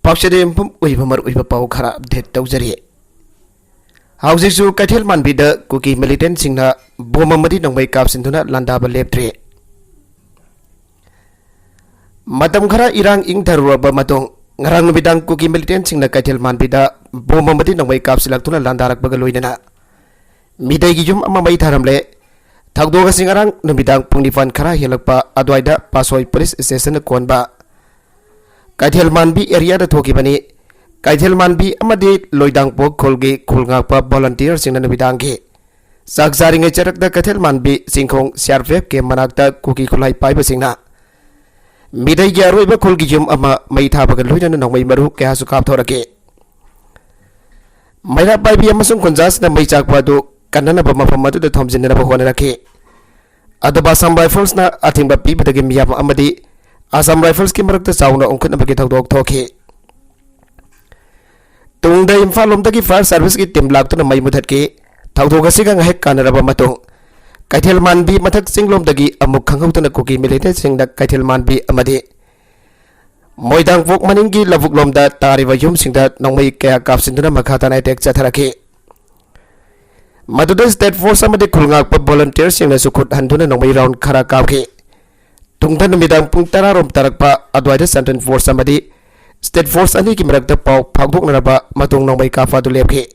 पाक्सदे इंफम उइबमर उइब पाउ खरा update तौजरी हाउजिसु कैथेल मानबिद cookie militant सिंगना बोम अमदी नंगबै कापसिनदुना लांदाब लेप्ट्रे मतम खरा इरांग इंगथरुब मतों ngarang nubidang kuki militant sing na kaithel manbida bom amadi nangbai kapsilaktuna landarak baga loinana midai gi jum ama mai tharamle thagdoga sing ngarang nubidang pungnifan khara helakpa adwaida pasoi police station konba kaithel manbi area da thoki bani kaithel manbi amadi loidang pok kholgi khulngakpa volunteer sing na nubidang ge sakjari ngai charak da kaithel manbi singkhong crvf ke manakta kuki khulai paiba singna midai gi aroi ba khulgi jum ama mai tha baga loina nongmai maru kya su kap thorake maira pai bi amasung konjas na mai chak pa du kanana ba mafam madu da thomjin na ba hona rakhe adaba Assam Rifles na athing ba pi badagi miyam amadi Assam Rifles ki marak ta chauna ongkhat na ba ki thokdok thokhe tungda Imphal lom dagi fire service ki team lak tu na mai mudhat ke thokdok asiga ngahek kanara ba matung kaithel manbi mathak singlom dagi amuk khangau tana kuki milite singda kaithel manbi amade moidang vok maningi lavuk lomda tariwa yum singda nongmai kaya kapsinduna makhata na tek chatharake maduda state force amade khulngak pa volunteer singna sukhut handuna nongmai round khara kapke tungthan midang pung tara rom tarakpa adwaida central force amade state force ani ki marakta pau phagdok naraba matung nongmai kafa du lepke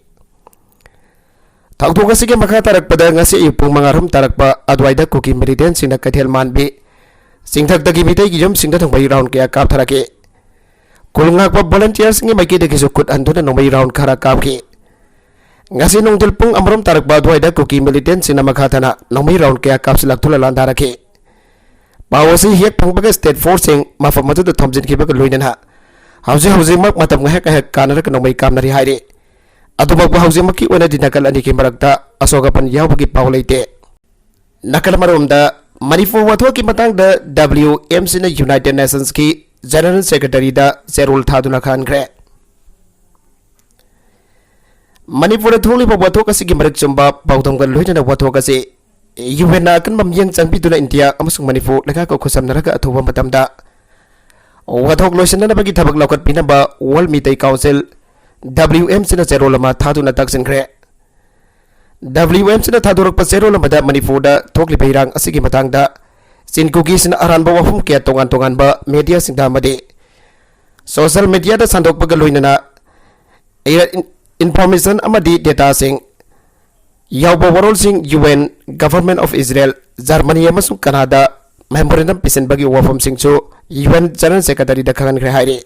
thakthok asige makha tarakpada ngasi ipung mangarum tarakpa adwaida kuki militant singna kaithel manbi singthak dagi mitai gi jom singda thongbai round kya kap tharake kulngak pa volunteers ngi maiki dagi sukut anduna nongbai round khara kap ki ngasi nongdil pung amrum tarakpa adwaida kuki militant singna makha thana nongbai round kya kap silak thula landa rake pawasi hiek phangbaga state force sing mafam matu thomjin ki baga loinana hauji mak matam ngahek ngahek kanara nongbai kam nari haire adubak hauji maki ona dinakal ani ki marakta asogapan yawbagi pawleite nakal maromda Manipur watho ki matang da WMC na United Nations ki General Secretary da Zerul Thaduna Khan gre Manipur tholi ba watho kasi ki marak chumba pawdam gal loina na watho kasi UN na kan mamyang changpi duna India amasung Manipur laka ko khusam naraka athuba matamda watho loisana na bagi thabak lokat pinaba World Meeting Council WMC na Zerul ma Thaduna taksin gre WMC na thadurak pa zero lamada Manipur da thokli pairang asigi matang da sinkugi sin aran ba wafum kya tongan ba media singda made social media da sandok pa galoina na information amadi data sing yaw ba warol sing UN Government of Israel Germany amasung Canada memorandum pisen bagi wafum sing chu UN General Secretary da khangan kre haire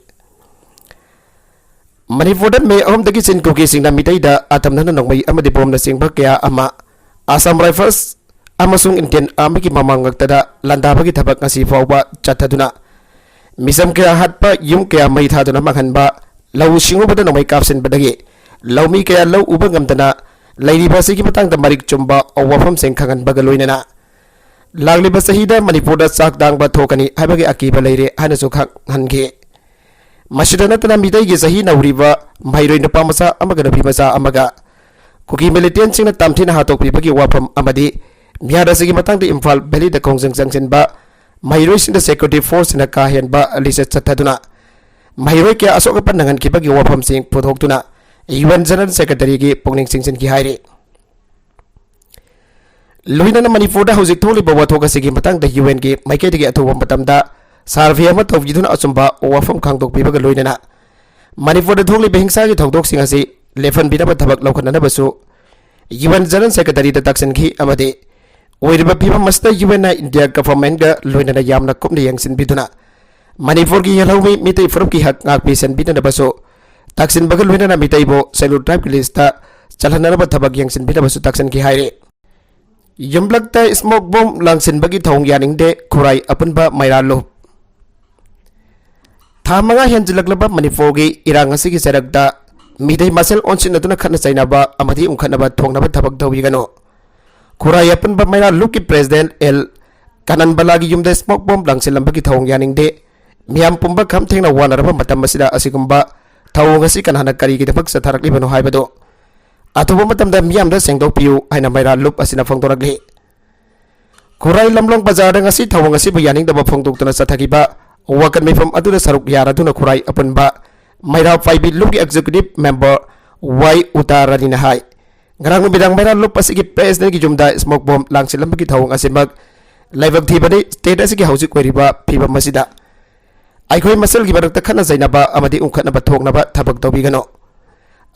Manipur dan me om dagi sin kuki sing na mitai da atam na nongmai amadi bom na sing bakya ama Assam Rifles amasung Indian Army ki mamangak tada landa bagi thabak ngasi fawba chathaduna misam kya hatpa yum kya mai thaduna makhan ba law singo bada nongmai kapsin badagi lawmi kya law ubang amtana lairi ba sigi matang da marik chumba awafam sing khangan bagaloina na lagli ba sahida Manipur da sak dang ba thokani habagi akiba leire hana su khak hange Masidana tana mitai gi sahi nauriba mairoi na pamasa amaga na bimasa amaga kuki militant sing na tamthina hatok pi bagi wafam amadi miada sigi matang de Imphal Valley da kongjang jangsen ba mairoi sing da security force na kahen ba alisa chathaduna mairoi kya asoka panangan ki bagi wafam sing puthok tuna UN General Secretary gi pongning singsen ki haire loina na Manipur da hojik tholi ba wathoka sigi matang da UN gi maike de gi athuwa matamda Sarvey ama tawjiduna asumba wafam khangdok pibaga loinana Manipur da thongli behingsa gi thokdok sing asi lefan bina ba thabak laukhana na basu UN General Secretary da taksan khi amade oiriba piba masta UN na India government ga loinana yamna kopna yangsin biduna Manipur gi yalawmi mitai forum ki hak ngak pisen bina basu taksin baga loinana mitai bo Selu tribe lista chalhana ba thabak yangsin bina basu taksan ki haire yumblakta smoke bomb langsin bagi thong yaning de khurai apan ba mairalo Thamanga henjilaklaba Manipur gi irang asigi serakta midai masel onsin aduna khana chainaba amadi umkhanaba thongnaba thabak dawi gano khura yapan ba maira luki president el kanan balagi yumda smoke bomb langsil lambagi thong yaning de miam pumba kham thengna wanaraba matam masida asigumba thawong asi kanhana kari gi dapak satharakli bano haibado atuba matam da miam da sengdok piu aina maira lup asina phongtorakli khurai lamlong bazar da ngasi thawong asi ba yaning da phongtok tuna sathaki ba wakan mifam aduna saruk yara duna khurai apan ba Mayra Faibi Luki Executive Member Y Utarani na hai ngarang bidang mayra lup asigi president ki jumda smoke bomb langsilam ki thawng asimag laibak thibani state asigi hausi koiriba phiba masida aikhoi masal gi barak takhana zainaba amadi ungkhatna ba thoknaba thabak tawbigano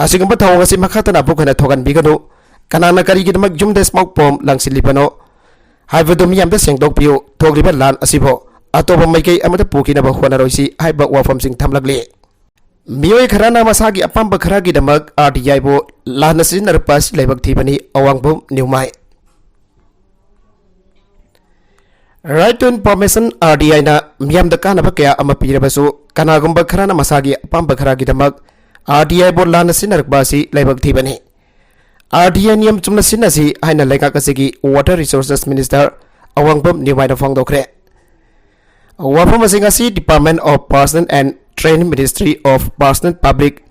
asigamba thawng asi makhatana bukhana thogan bigano kanana kari gi damak jumda smoke bomb langsilibano haibadu miyamda sengdok piu thogriba lan asibo atoba maikei amada pukina ba honaroisi haiba wafam sing thamlakle Miyoi Karana Masagi Apamba Karagi Damag RDIbo Lanasin Arpas Lebak Tibani Awangbum Newmai Right to Information RDI na Miam the Kanabakaya Amapirabasu Kanagumba Karana Masagi Apamba Karagi Damag RDIbo Lanasin Arbasi Lebak Tibani RDI Niam Tumnasinasi Haina Lekakasigi Water Resources Minister Awangbum Newmai the Fongdokre Wapamasingasi Department of Personnel and Training Ministry of Personnel Public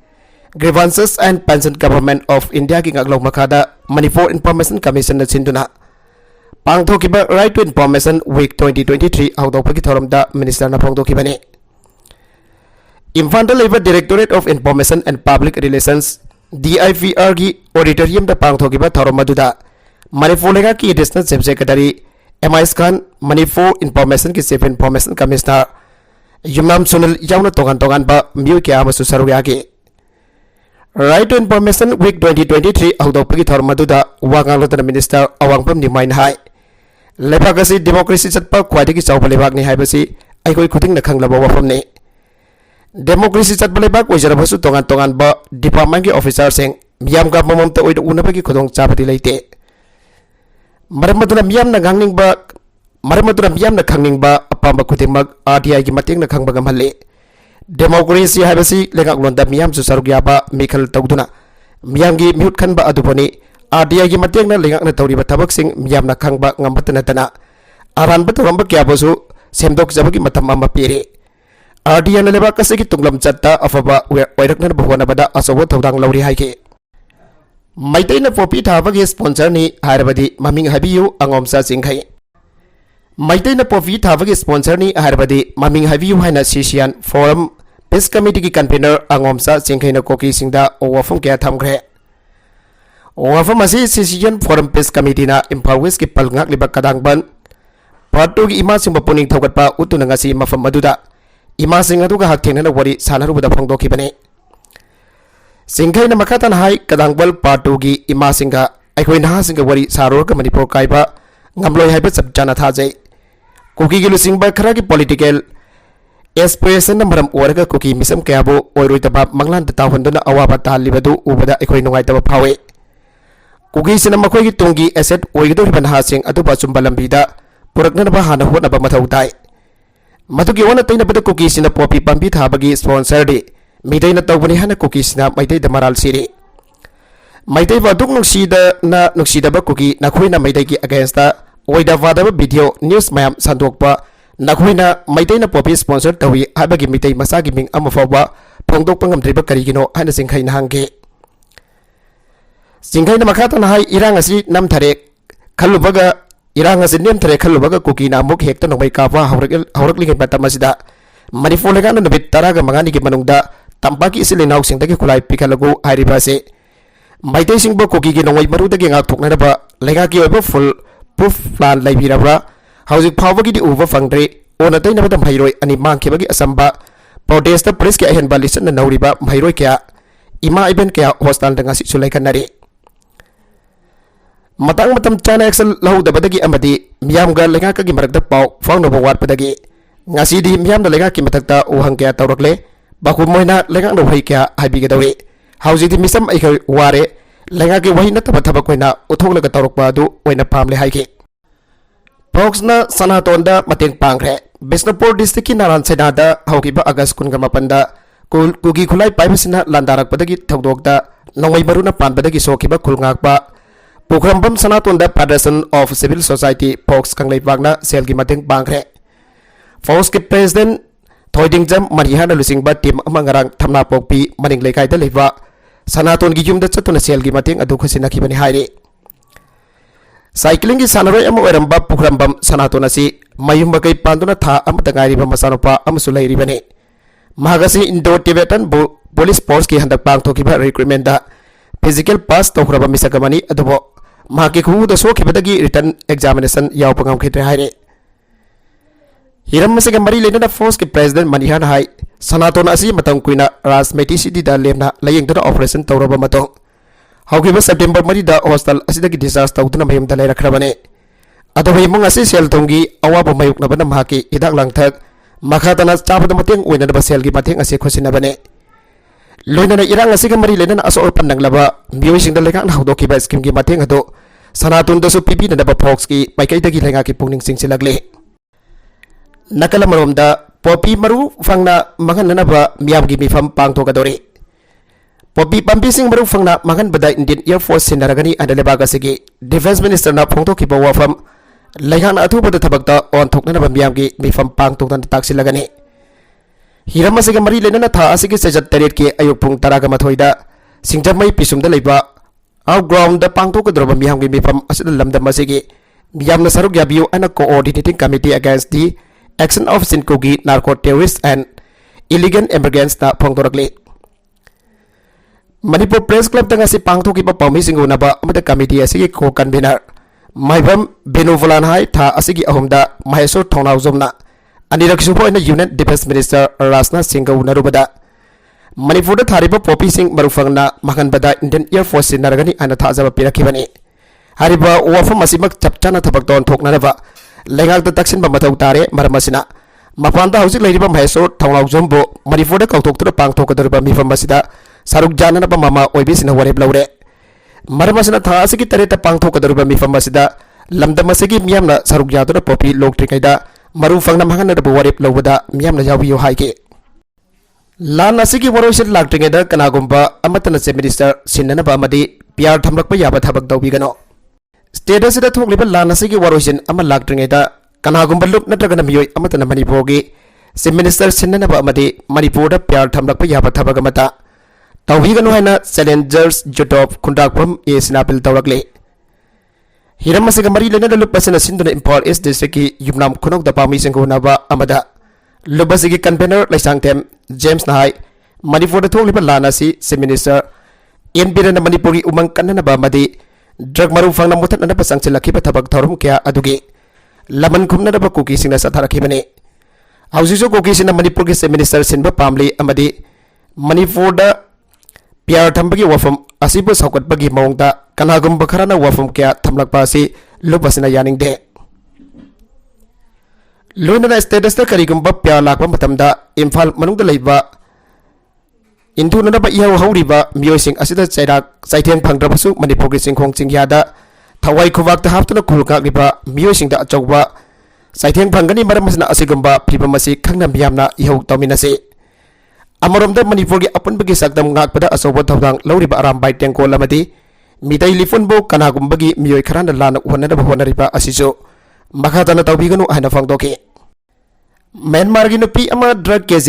Grievances and Pension Government of India ki ngaglong makada Manipur Information Commission na sinduna pangthokiba Right to Information Week 2023 awdokpagi thoramda minister na phongdokiba ni Infanta Labor Directorate of Information and Public Relations DIVR gi auditorium da pangthokiba thoramaduda Manipur lega ki additional chief secretary MIS Khan Manipur Information ki chief information commissioner Yumnam Sunil Yauna Tongan ba Miu Kya Masu Saruyagi Right to Information Week 2023 Awdokpagi Thormaduda Wangang Lotana Minister Awangpam ni Main Hai Lebakasi Democracy Chatpa Khwaidagi Chawba Lebak ni haibasi Aikoi Khuting na Khanglaba wafam ni Democracy Chatpa Lebak Oijarabasu Tongan ba Department ki officer sing Miyam ka mamamta oida unabagi khudong chabati leite Maramaduna Miyam na ngangning ba Maramaduna Miyam na khangning ba apamba kutimag RDI gi mateng na khangba gamhalle democracy habasi lengak londa miyam su sarugya ba mikhal tawduna miyam gi mute khan ba adupani RDI gi mateng na lengak na tawri ba thabak sing miyam na khangba ngambatna tana aran ba tawamba kya bosu semdok jabagi matam amma pire RDI na leba kasegi tunglam chatta afaba wairak na bahwana bada asobo thawdang lawri haike maitai na popi thabagi sponsor ni harabadi maming habiyu angomsa singkhai Maitai na Pofi Thavagi sponsor ni Harbadi Maming Haviyu Haina Sisian Forum Peace Committee ki convener Angomsa Singkai na Koki Singda Wafum Kya Thamgre Wafum Asi Sisian Forum Peace Committee na Impawis ki Palngak Libak Kadangban Patu ki Ima Sing Bapuning Thogat pa Utu na ngasi Mafam Maduda Ima Sing atu ka hakting na wari Sanaru Bada Phangdoki bane Singkai na Makatan Hai Kadangbal Patu ki Ima Singa Aikoi na Singa wari Sarur ka Manipur Kaiba Ngamloi Haibat Sabjana Thajai Kuki gilu singba khara ki political aspiration na maram oraga kuki misam kayabo oiroi tabab manglan ta tawhanduna awaba talibadu ubada ekhoi nungai taba phawe kuki sina makhoi ki tongi asset oigido riban ha sing atuba chumba lambida purakna ba hana hona ba mathau dai matuki wana taina bada kuki sina popi pambi thabagi sponsor de midai na tawbani hana kuki sina maidai da maral siri maidai ba duk nuksida na nuksida ba kuki na khoi na maidai ki against Oida Vadaba video news mayam sandokpa Nakuina Maitena Popi sponsor Tawi Habagi Mitei Masagi Ming Amafawa Pongdok Pangam Driba Karigino Hana Singkai Nahange Singkai Namakata Nahai Irangasi Nam Tarek Kalubaga Irangasi Nim Tarek Kalubaga Kuki Namuk Hekta no Maikawa Haurakling Batamasida Manifolegan no Bit Taraga Mangani Manungda Tampaki Silinau Singtaki Kulai Pikalago Haribase Maitei Singbo Kuki no Maruda Gingak Tuknaba Legaki over full Proof plan laibirabra Housing power ki di over fangre ona tay na badam hairoi ani mang kebagi asamba protesta press ki ahen balisan na nauriba hairoi kya ima iben kya hostal danga si sulai kanari matang matam chana excel lahu da badagi amadi miyam ga lenga ka gi marakda pau fang no bawat padagi ngasi di miyam da lenga ki matakta uhang kya tawrakle baku moina lenga no hai kya habi ga dawe housing di misam ai ware lenga ki wahi na tabak koina uthok laga tawrakpa du oina pamle hai ki Folks na sanatonda mateng pangre Bisnapur district ki Naran Senada haukiba Agas kunga mapanda kugi khulai paibasina landarak padagi thawdokda nongmai maruna panbadagi sokiba khulngakpa Pukrambam sanatonda Federation of Civil Society Folks kanglai wagna selgi mateng pangre Folks ki president Thoidingjam Marihana lusingba team amangarang thamna pokpi maning lekai da leva sanaton gi yumda chatuna selgi mateng adu khusina kibani haire Cycling ki sanaroi ama oiramba Pukrambam sanaton asi mayum bakai panduna tha amata ngairiba masanopa amsulai ribane Mahagasi Indo Tibetan bu police force ki handak pangthokiba recruitment da physical pass tawhraba misakamani adubo mahaki khu da sokhibadagi written examination yawpangam khitre haire hiram masega mari lena force ki president manihan hai sanaton asi matang kuina rajmeti city da lemna layeng da operation tawraba matong haukiba september mari da hostel asidagi discharge tawduna mayum da lairakhrabane ado himung asi sel tongi awaba mayukna bana mahaki idak langthak makhatana chabada mateng oina da sel gi mateng asi khosina bane loinana irang asi mari lena aso open nanglaba mioi singda leka na hawdo kiba scheme gi mateng ado sanatun da su pipi na ba fox ki maikai dagi lenga ki pungning sing silagle nakala maromda popi maru fangna mangan na ba miyam gi mifam pangto kadori popi pampi sing maru fangna mangan bada Indian Air Force sinaragani anda lebaga sigi defense minister na phongto ki bawa fam laihan athu bada thabakta on thokna na ba miyam gi mifam pangto tan taksilagani hiram asiga mari lena tha asigi sejat taret ki ayuk pung taraga mathoida singjamai pisum da leiba out ground da pangto kadroba miyam gi mifam asida lamda masigi miyam na saruk yabiu ana coordinating committee against the action of Sinkogi narco terrorists and illegal immigrants na phongdorakle Manipur Press Club tanga si pangtho ki pa pawmi singo na ba amata committee asigi ko convener maibam benuvolan hai tha asigi ahumda mahesor thonau zomna anirak subo ina union defense minister Rajnath Singh unarubada Manipur da thariba popi sing marufangna makan bada Indian Air Force naragani ana thajaba pirakibani hariba wafam asimak chapchana thabak don thokna ba lengal da taksin ba mathau tare maramasina mapanda hauzik leiriba mahesor thonau zombo Manipur da kautok tra pangtho kadurba mifam masida saruk jana ba mama oibisina warep laure maramasina tha asigi tareta pangtho kadurba mifam masida lamda masigi miyamna saruk jaduna popi loktri kaida maru fangna mangana da warep lawada miyamna yawiyo haike lan asigi waroisin laktringeda kanagumba amatana se minister sinana ba amadi piar thamlakpa yaba thabak dawbigano status da thokliba lan asigi waroisin ama laktringeda kanagumba lup natragana miyoi amatana manipogi se minister sinana ba amadi manipur da piar thamlakpa yaba thabak amata tawhigano haina challengers job khundakpam e sinapil tawrakle hiram asiga mari lena lup pasina sinduna impal is district ki yumnam khunok da pami singho na ba amada lubasigi convener laisang tem James Nahai Manipur da thokliba lana si se minister NBN na Manipuri umang kanana ba madi drug maru fangna mutat na pasang silaki ba thabak thorum kya adugi laman khumna ba kuki singna satharakibane hausiso kuki sina Manipur ki se minister sinba pamli amadi Manipur da piar thambagi wafam asibu saukat bagi maungda kanagum bakharana wafam kya thamlakpa si lubasina yaningde loinana status da karigumba piar lakpa matamda imphal manungda leiba induna ba ihaw hawriba miyoising asida chairak chaitheng phangdrabasu Manipur ki singkhong chingyada thawai khuwak ta haptuna kulka liba miyoising da achauba chaitheng phangani maramasna asigumba phibamasi khangna miyamna ihaw tawminase Amaramda Manipur ki apunbagi sakdam ngakpada asobo thawdang lawriba arambai tengkol amadi midai lifunbo kanagumba gi miyoi kharana lana wanada honariba asiso makhatana tawbiganu haina phangdoki Myanmar gi nupi ama drug kg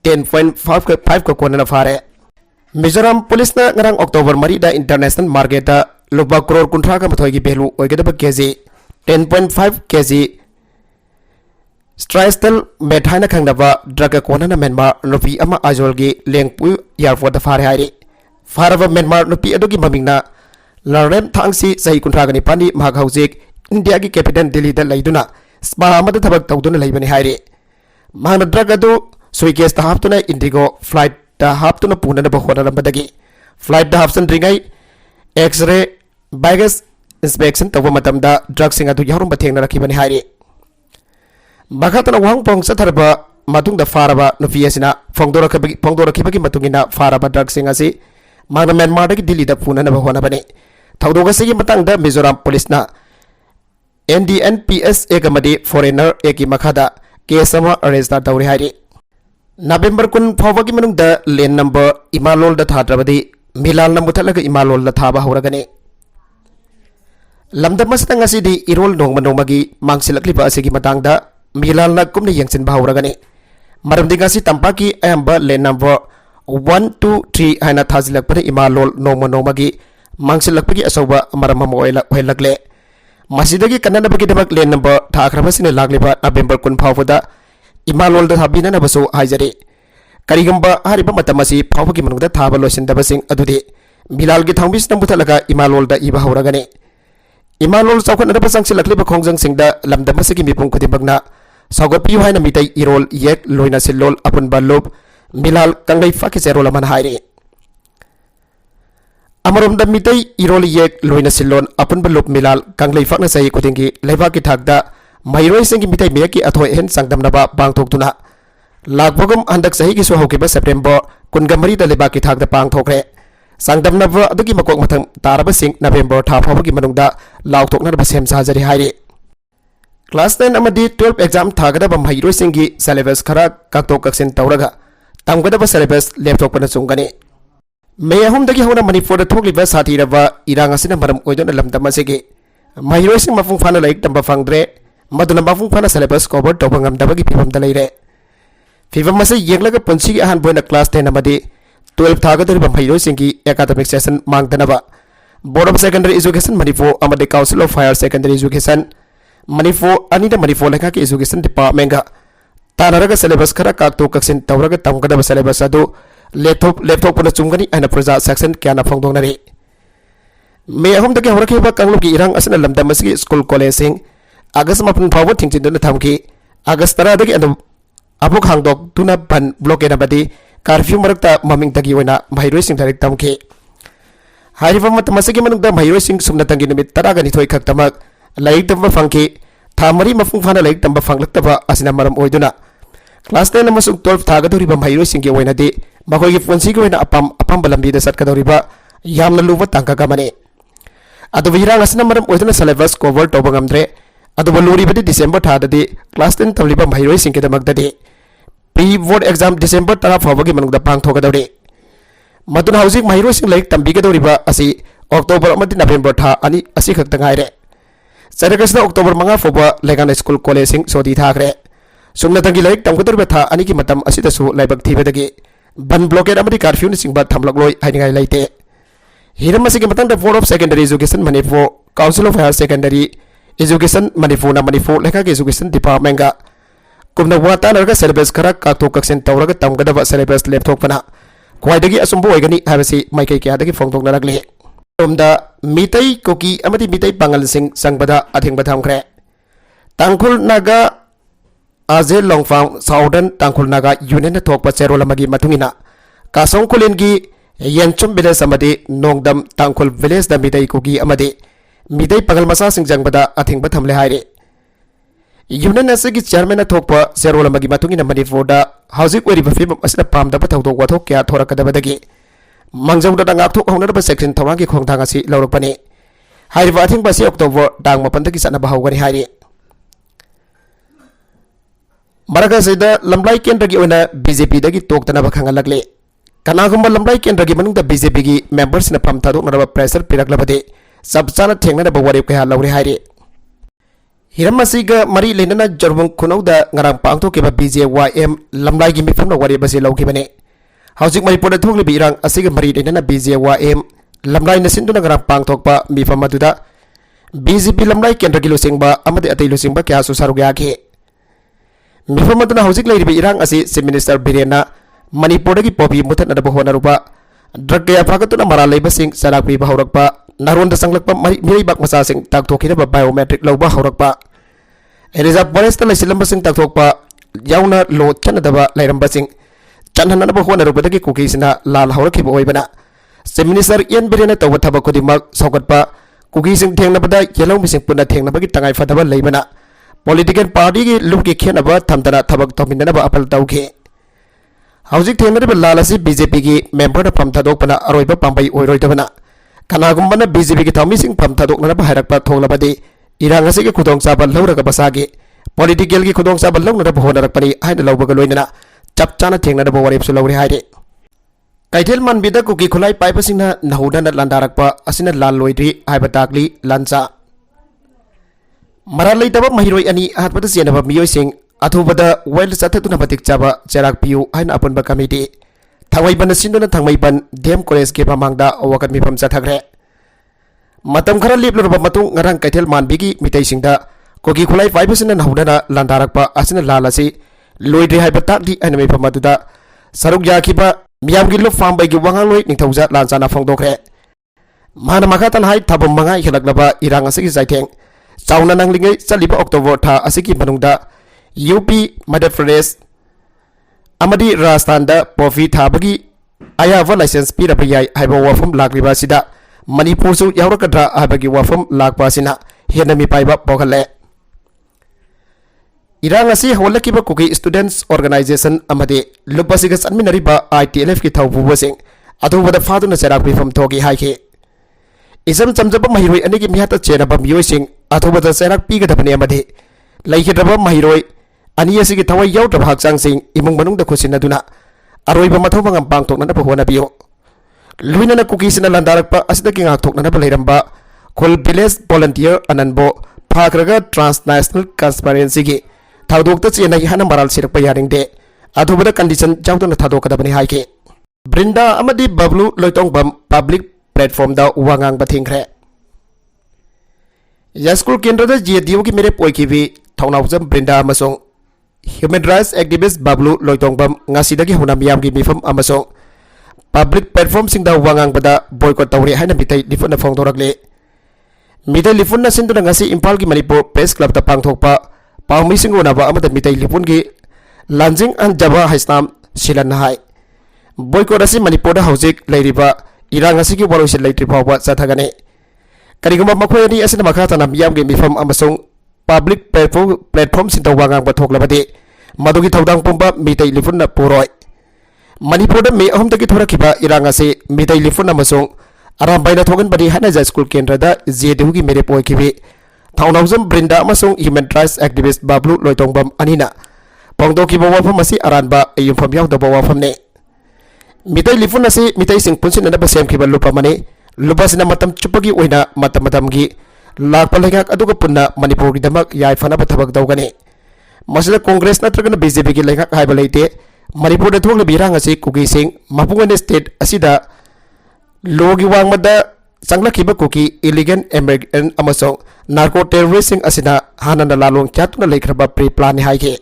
10.5 ka kona fare Mizoram police na ngarang October mari da international market da lupa crore kunthra ka mathoi gi belu oigeda ba kg 10.5 kg Stristel methaina khangdaba drug kona na Myanmar nupi ama ajol gi lengpu airport da fare hairi faraba Myanmar nupi adogi mamingna Larem thangsi sahi kunthra gani pani mahak haujik India gi capital Delhi da laiduna spa amada thabak tawduna laibani hairi mahna drug adu suitcase da haptuna Indigo flight da haptuna puna da bahona badagi flight da hapsan ringai x-ray baggage inspection tawba matamda drug sing adu yarum bathengna rakhibani hairi makhatana wangpong satharba matung da faraba nufi asina phongdora khibagi matungina faraba drug sing asi magna Myanmar da Delhi da puna na bahona bane thawdoga sigi matang da Mizoram police na NDNPS egamadi foreigner eki makhada case ama arrest da tawri hairi November kun phawagi manung da lane number imalol da thadrabadi milal na mutalaga imalol da thaba hawragane lamda masatang asidi irol nong manomagi mangsilakliba asigi matangda milal na kumni yangsin bahawragane maramdi ngasi tampaki ayamba lane number 123 haina thazilakpani imalol nong manomagi mangsilakpagi asoba maramam oilagle masidagi kanana bagi dabak lane number thakrabasine lagliba November kun phawda imalol da habina na baso haijari ꯀꯔꯤꯒꯨꯝꯕ ꯍꯥꯏꯔꯤꯕ ꯃꯇꯝ ꯑꯁꯤ ꯐꯥꯎꯕꯒꯤ ꯃꯅꯨꯡꯗ ꯊꯥꯕ ꯂꯣꯏꯁꯤꯟꯗꯕꯁꯤꯡ ꯑꯗꯨꯗꯤ ꯃꯤꯂꯥꯜꯒꯤ ꯊꯥꯎꯃꯤꯁꯤꯅ ꯃꯨꯊꯠꯂꯒ ꯏꯃꯥꯂꯣꯜꯗ ꯏꯕ ꯍꯧꯔꯒꯅꯤ ꯏꯃꯥꯂꯣꯜ ꯆꯥꯎꯈꯠꯅꯕ ꯆꯪꯁꯤꯜꯂꯛꯂꯤꯕ ꯈꯣꯡꯖꯪꯁꯤꯡꯗ ꯂꯝꯗꯝ ꯑꯁꯤꯒꯤ ꯃꯤꯄꯨꯝ ꯈꯨꯗꯤꯡꯃꯛꯅ ꯁꯧꯒꯠꯄꯤꯌꯨ ꯍꯥꯏꯅ ꯃꯤꯇꯩ ꯏꯔꯣꯜ ꯏꯌꯦꯛ ꯂꯣꯏꯅ ꯁꯤꯜꯂꯣꯜ ꯑꯄꯨꯟꯕ ꯂꯨꯞ ꯃꯤꯂꯥꯜ ꯀꯪꯂꯩꯐꯥꯛꯀꯤ ꯆꯦꯔꯣꯜ ꯑꯃꯅ ꯍꯥꯏꯔꯤ ꯑꯃꯔꯣꯝꯗ ꯃꯤꯇꯩ ꯏꯔꯣꯜ ꯏꯌꯦꯛ ꯂꯣꯏꯅ ꯁꯤꯜꯂꯣꯟ ꯑꯄꯨꯟꯕ ꯂꯨꯞ ꯃꯤꯂꯥꯜ ꯀꯪꯂꯩꯐꯥꯛꯅ ꯆꯍꯤ ꯈꯨꯗꯤꯡꯒꯤ ꯂꯩꯕꯥꯛꯀꯤ ꯊꯥꯛꯇ ꯃꯍꯩꯔꯣꯏꯁꯤꯡꯒꯤ ꯃꯤꯇꯩ ꯃꯌꯦꯛꯀꯤ ꯑꯊꯣꯏ ꯑꯍꯦꯟ ꯆꯥꯡꯗꯝꯅꯕ ꯄꯥꯡꯊꯣꯛꯇꯨꯅ ꯂꯥꯛꯄꯒꯨꯝ ꯍꯟꯗꯛ ꯆꯍꯤꯒꯤꯁꯨ ꯍꯧꯈꯤꯕ ꯁꯦꯞꯇꯦꯝꯕꯔ 23ꯗ ꯂꯩꯕꯥꯛꯀꯤ ꯊꯥꯛꯇ ꯄꯥꯡꯊꯣꯛꯈ꯭ꯔꯦ ꯆꯥꯡꯗꯝꯅꯕ ꯑꯗꯨꯒꯤ ꯃꯀꯣꯛ ꯃꯊꯪ ꯇꯥꯔꯕꯁꯤꯡ ꯅꯕꯦꯝꯕꯔ ꯊꯥ ꯐꯥꯎꯕꯒꯤ ꯃꯅꯨꯡꯗ ꯂꯥꯎꯊꯣꯛꯅꯕ ꯁꯦꯝ ꯁꯥꯖꯔꯤ ꯍꯥꯏꯔꯤ क्लास 10 अमदी 12 एग्जाम थागदब महिरोसिंगी सिलेबस खरा काक्तो कक्सिन तौरगा तमगदब सिलेबस लेपटॉपना चुंगनी मे अहुमदगी होना मणिपुर थोकलिबा साथीरबा इरांग असिना मरम ओइदोना लमदम असिगी महिरोसिंग मफुंग फाना लाइक तंबा फंगद्रे मदुना मफुंग फाना सिलेबस कवर तौबा ngamdabagi फिवमदा लेरे फिवम असे येंगलगा पंसिगी अहान बोयना क्लास 10 अमदी 12 थागदरिबा महिरोसिंगी एकाडेमिक सेशन मांगदनबा board of secondary education Manipur अमदी council of higher secondary education Manipur अनिदा मणिपुर लेखा की एजुकेशन डिपार्टमेंट का तानरगा सिलेबस खरा काक्तो कक्सिन तौरगा तमगदब सिलेबस अदु लेपटॉप पुना चुंगनी अना प्रजा सेक्शन क्या ना फोंगदोंगनरी मे अहुमदगी हरखिबा कांगलुकी इरांग असना लमदम असगी स्कूल कॉलेज सिंग अगस्त मपन फावो थिंगजिनदुना थमकी अगस्त 10 दगी अबुक हांगदोक तुना बन ब्लॉकेड अबदी कर्फ्यू मरकता ममिंगदगी ओइना महिरोइसिंग डायरेक्ट तमकी हारिबा मतम असगी मनुंगदा महिरोइसिंग सुमनतंगी निमित 12 खक्तमक लाइक तंबा फंकी था मरी मफुंग फाना लाइक तंबा फंगलक्तबा असिना मरम ओइदुना क्लास 10 अमसुंग 12 थागदोरिबा महिरोइसिंगी ओइनादि मखोइगी पुंसिगी ओइना अपम लंबीदा सटकदोरिबा यामना लुबा तांकागमने अदुबा हिरांग असिना मरम ओइदुना सिलेबस कवर तौबा ngamdre अदुबा लुरिबदि डिसेंबर थाददि क्लास 10 तमलिबा महिरोइसिंगी दमकददि प्री बोर्ड एग्जाम डिसेंबर 10 फावबगी मनुंगदा पांगथोगदौरि मदुना हौजिक महिरोइसिंग लाइक तंबिगदौरिबा असि अक्टोबर अमदि नवेम्बर था अनि असि खक्ता ngaire चरगसना अक्टोबर 5 फावबा लेगाना स्कूल कॉलेज सिंग सोदी थाखरे सुमनतंगी लाइक तमगदौरिबा था अनि की मतम असिदसु लाइबक थीबदगी बन ब्लॉकेड अमदि कर्फ्यू नि सिंगबा थमलकलोय हाइनिगाय लाइते हिरम असिगी मतंग board of secondary education Manipur council of higher secondary education Manipur ना मणिपुर लेखा के एजुकेशन डिपार्टमेंट का कुमना वाता नरगा सिलेबस खरा काक्तो कक्सिन तौरगा तमगदबा सिलेबस लेपटॉपना क्वाइदगी असुंबो ओइगनी हाबसि माइकै क्यादगी फोंदोंगनरगले रोमदा मितै कोकी अमदि मितै पांगल सिंग संगबदा अथिंगबा थमखरे तांखुल नागा आजे लोंगफांग साउदर्न तांखुल नागा यूनियन थोकपा चेरोल अमगी मतुंगिना कासोंग कुलेनगी येंचुम विलेज अमदि नोंगदम तांखुल विलेज दा मितै कोकी अमदि मितै पांगल मसा सिंग जंगबदा अथिंगबा थमले हाइरे यूनियन असगी चेयरमैन थोकपा चेरोल अमगी मतुंगिना मणिपुरदा हौजिक ओरिबा फिबम असना पामदबा थौदोक वाथोक क्या थोरकदबदगी मंगजौदा गाथोक हौनरबा सेक्शन थौरांगी खोंथांग असि लौरकपने हाइरिबा अथिंगबा से अक्टोबर दांग मपनदगी सनबा हौगनी हाइरे मरगा सेदा लमलाई केंद्रगी ओना बीजेपी दगी तोक्तनबा खंगलगले कनागुंबा लमलाई केंद्रगी मनुंगदा बीजेपी गी मेंबर्स न फम थादोकनबा प्रेशर पिरकलबदे सब चाना थेंगनबा वरेब कया लौरे हाइरे हिरम असिगा मरी लेनना जरबुंग खुनौदा ngarang पांगथोकेबा बीजेवाईएम लमलाई गी मिफमना वरेब से लौखिबने हौजिक मणिपुर थोकलिबि इरांग असिगा मरी लेनना बीजेवाईएम लमलाई नसिंदुना ngarang पांगथोकपा मिफम अदुदा बीजेपी लमलाई केंद्रगी लुसिंगबा अमदि अतै लुसिंगबा क्या सुसारुग याखे मिफम अदुना हौजिक लेरिबि इरांग असि चीफ मिनिस्टर बिरेना मणिपुरदगी पॉपी मुथनदबा होनरुबा ड्रग कया फागतुना मरा लेबसिंग सलाकपि हौरकपा नारोंदा संगलकपा मिरैबाक मसासिंग ताकथोखिनबा बायोमेट्रिक लौबा हौरकपा रिजर्व फॉरेस्ट लैसिलंबसिंग ताकथोकपा याउना लो चनदबा लैरंबसिंग चनहनबा होनरुबदगी कुकीसिना लाल हौरखिबा ओइबना चीफ मिनिस्टर एन बिरेना तौबा थबक खुदिमक सौगतपा कुकीसिंग थेंगनबदा येलौ मिसिंग पुना थेंगनबगी तंगाई फदबा लैबना पॉलिटिकल पार्टी की लुकी खेनबा थमदना थबक तौमिननबा अपल तौखे हौजिक थेंगनबा लाल असि बीजेपी की मेंबर फम थादोकपना अरोइबा पांबै ओइरोइदबना कनागुंबना बीजेपी की थौमिसिंग फम थादोकनबा हायरकपा थोंगलबदि इरांग असिगे खुदोंचाबा लौरगा बसागे पॉलिटिकल की खुदोंचाबा लौनरबा होनरकपनि हाइना लौबगा लोइनना चप चाना थेंगनबा वरेबसु लौरे हाइरे कैथेल मानबिदा कुकी खुलाई पाइबसिंगना नहुदना लांदारकपा असिना लाल लोइद्रि हाइबा ताकली लांचा मरा लेतबा महिरोइ अनि हातपदा चेनबा मियोइसिंग अथुबदा वेल चथतुना मतिक चाबा चेराक पियु हाइना अपनबा कमिटी थांगैबन सिंदुना थांगैबन डीएम कॉलेज के मामांगदा अवकत मिफम चथग्रे मतम खरा लेपलरबा मतुंग ngarang कैथेल मानबिगी मितैसिंगदा कोकी खुलाई पाइबसिना नहुदना लांदारकपा असिना लाल असि लोइद्रि हाइबा ताकली हाइना मिफम अदुदा saruk yakiba miyamgi lup fambai gi wangaloi ningthauja lansana phongdokre mana makatan hai thabam mangai hilaklaba irang asigi jaitheng chauna nanglingai chaliba october tha asigi manungda UP Madhya Pradesh amadi Rajasthan da pofi thabagi ayava license piraba yai haiba wafam lakriba sida Manipur su yaurakadra habagi wafam lakpa sina henami paiba pokhale irang asi hawlakiba kuki students organization amade lupasiga sanminariba ITLF ki thawbu sing adubada faduna serak bifam thogi haike isam chamjaba mahiroi anigi mihata chenaba miyoi sing adubada serak pigadabani amade laikhidraba mahiroi ani asigi thawai yaudraba hakchang sing imung manungda khusinaduna aroiba mathau bangam pangtokna bahona biyo luina na cookies na landarakpa asida ki ngak thokna na balairamba khol village volunteer ananbo phakraga transnational transparency gi thadokta chena hi hana maral sirak payaring de adubada condition jawtona thadokada bani haike Brinda amadi bablu loitong bam public platform da wangang bathingre yaskul kendra da jdio ki mere poikibi thonawjam Brinda amasong human rights activist bablu loitong bam ngasidagi hunamyam gi mifam amasong public platform sing da wangang bada boycott tawri haina mitai lifun phong dorakle mitai lifun na sinduna ngasi impal gi manipur press club da pangthokpa pawmi singona ba amada mitai lifun gi lanjing an jaba haistam silan hai boycott asi manipur da hojik leiriba irang asi gi warosi leitri pawba chathagane kariguma makhoi ni asina makhata na miyam gi mifam amasong public platform sing da wangang ba thoklabade madugi thodang pumba mitai lifun na puroi Manipur da me ahom taki thora kiba iranga se mitai lifun amasong aram baina thogan bani hana ja school kendra da jedu gi mere poi kibi thaunawjam Brinda amasong human rights activist bablu loitongbam anina pongdo ki bawa pham asi aranba ayum pham yaw da bawa pham ne mitai lifun ase mitai sing punsin na ba sem kiba lupa mane lupa sina matam chupagi oina matam gi lakpa lengak aduga punna Manipur gi damak yai fana ba thabak dawgane masila congress natragana BJP gi lengak haiba leite Manipur da thong birang asi kuki sing mapungane state asida logi wangmada sanglakiba kuki illegal immigrant amasong narco terrorism asina hanana lalong chatuna leikraba pre plan haike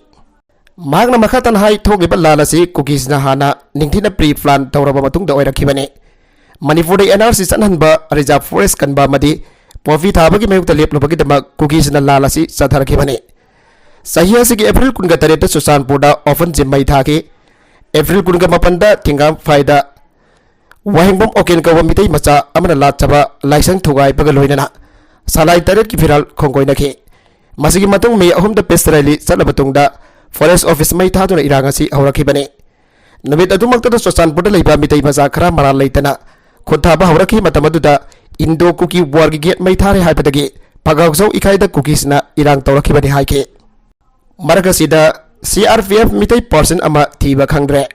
magna makhatan hai thogiba lalasi kuki sina hana ningthina pre plan tawraba matung da oirakibane Manipur da NRC sanhanba reserve forest kanba madi pofi thabagi mayukta leplobagi dama kuki sina lalasi satharakibane sahiya sigi April kunga tareta Susanpur da often jimmai thake April kunga mapanda tinga faida wahingbom oken ka mitai macha amana latchaba laisang thugai baga loinana salai taret ki viral khongkoina ke masigi matung me ahum da pestrali salabatung da forest office mai thaduna iranga si hawraki bane namit adumakta da Susanpur da leiba mitai macha khara maral leitana khotha ba hawraki matamadu da indo kuki wargi get mai thare haibadagi pagawzau ikai da cookies na irang tawraki bane haike Margasida CRPF mitai person ama thiba khangre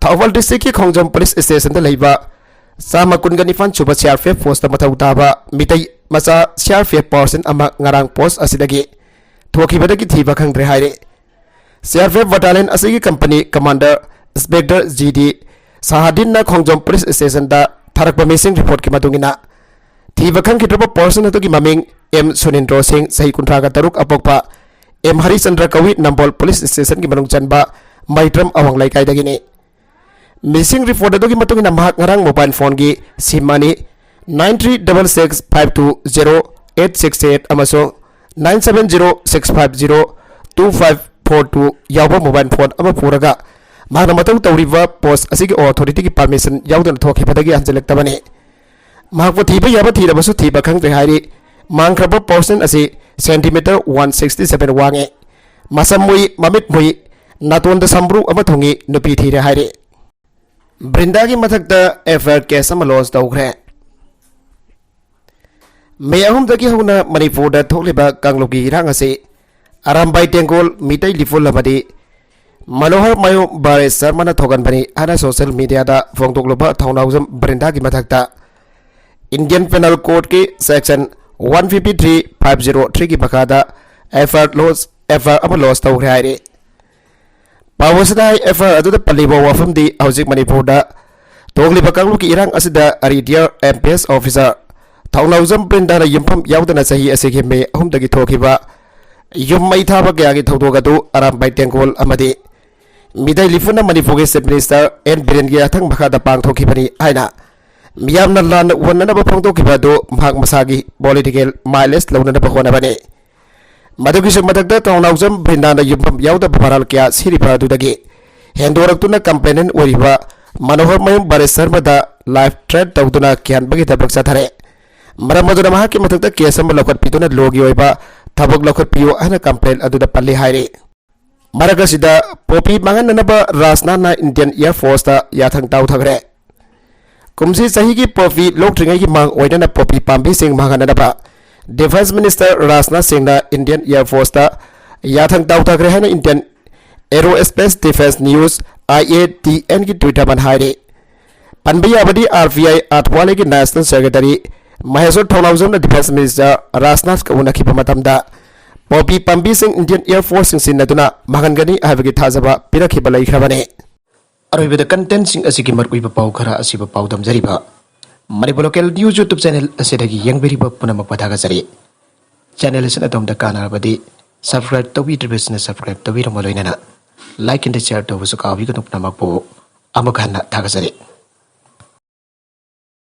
Thawal district ki Khongjam police station da leiba sama kungani fan chuba CRPF post mathau taba mitai macha CRPF person ama ngarang post asidagi thokibadagi thiba khangre haire CRPF battalion asigi company commander inspector GD Sahadin na Khongjam police station da tharakba missing report ki madungina thiba khangkidaba person atogi maming M Sunindro Singh sahi kuntraga taruk apokpa M Harichandra Kawi Nambol police station ki manung chanba maitram awang laikai dagini missing report adogi matungina mahak ngarang mobile phone gi simani 9366520868 amaso 9706502542 yawba mobile phone ama puraga mahna matau tawriba post asigi authority ki permission yawdan thoki padagi anjelek tabani mahakwa thiba yaba thirabasu thiba khangre hairi mangkraba person asi centimeter 167 wange masamui mamit mui natonda sambru ama thongi nupi thire haire Brinda gi mathakta FIR case ama lodge tawkhre me ahum dagi huna Manipur da thokliba kanglogi rang ase arambai tengol mitai liful labadi Manohar Mayo Bare Sarmana thogan bani ana social media da phongtokloba thaunawjam Brinda gi mathakta Indian Penal Code ki section 153/503 की बकादा FIR अब loss तौर है पावसदा FIR अदुदा पल्लीबो वफम दी हौजिक मणिपुर दा तोगली बकांगलु की इरांग असिदा अरिडियर MPS officer Thounaojam Brinda ना युमफम यावदना सही असिगे मे अहुम दगी थोखिबा yum मई थाबा गया की थौदोगदु अराम बाइटेंगोल अमदे मिदै लिफुना Manipur chief minister N Biren की अथंग मखादा पांगथोखिबनी हाइना मियामना लान वननबा फोंदोखिबदो महक मसागी पॉलिटिकल माइलेज लौननबा होनबने मदुगिसु मदकदा तौनाउजम ब्रिंदाना युम्फम याउदबा भराल क्या सिरिफादुदगी हेंदोरक्तुना कंप्लेनेंट ओरिबा मनोहर मयम बारे शर्मादा लाइफ थ्रेट तौदुना क्यानबगी थबक चथरे मरम मदुना महक की मदकदा केस अमा लौखटपिदुना लोगी ओइबा थबक लौखटपियो हना कंप्लेन अदुदा पल्ली हाइरे मरकसिदा पोपी मांगननबा राजनाना इंडियन एयर फोर्स ता याथंग ताउथगरे कुमसी सही की पोपी लोकट्रिंगै की मांग ओइदना पोपी पांबी सिंह मांगननबा defence minister Rajnath Singh Indian air force ता याथंग ताउथगरे हना Indian aerospace defence news IATN की ट्विटर बन हाइरे पनबी अबदी RVI आठवाले की national secretary Maheshwar Thounaojam defence minister Rajnath का उनखिबा मतमदा Popi Pambi Singh Indian air force Singh सिन्नदुना मांगनगनी हाबगी थाजबा पिरखिबा लैखरबने अरोइबदा कंटेंट सिंह असिगी मरकुइबा पाउ खरा असिबा पाउ दमजरिबा Manipur local news YouTube channel असिदगी यंगबेरिबा पुनमक पथागजरी चैनल असिन अदोमदा कानारबदी सब्सक्राइब तौबीद्रिबसिना सब्सक्राइब तौबीरम लोइनना लाइक एंड शेयर तौबसु काबिगनु पुनमकपो अमक हन्ना थागजरी।